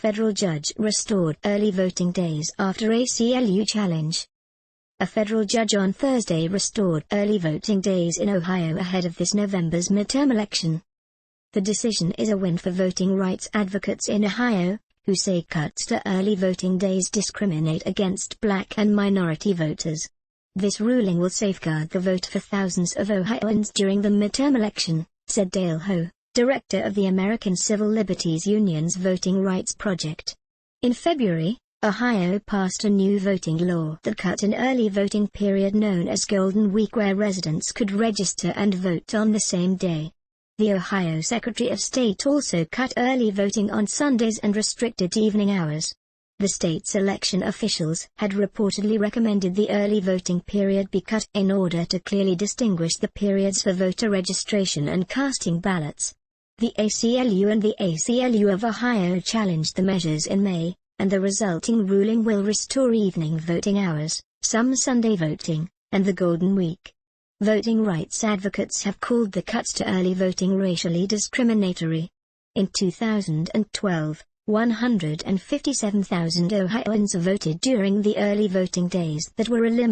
federal judge restored early voting days after ACLU challenge. A federal judge on Thursday restored early voting days in Ohio ahead of this November's midterm election. The decision is a win for voting rights advocates in Ohio, who say cuts to early voting days discriminate against black and minority voters. This ruling will safeguard the vote for thousands of Ohioans during the midterm election, said Dale Ho, director of the American Civil Liberties Union's Voting Rights Project. In February, Ohio passed a new voting law that cut an early voting period known as Golden Week where residents could register and vote on the same day. The Ohio Secretary of State also cut early voting on Sundays and restricted evening hours. The state's election officials had reportedly recommended the early voting period be cut in order to clearly distinguish the periods for voter registration and casting ballots. The ACLU and the ACLU of Ohio challenged the measures in May, and the resulting ruling will restore evening voting hours, some Sunday voting, and the Golden Week. Voting rights advocates have called the cuts to early voting racially discriminatory. In 2012, 157,000 Ohioans voted during the early voting days that were eliminated.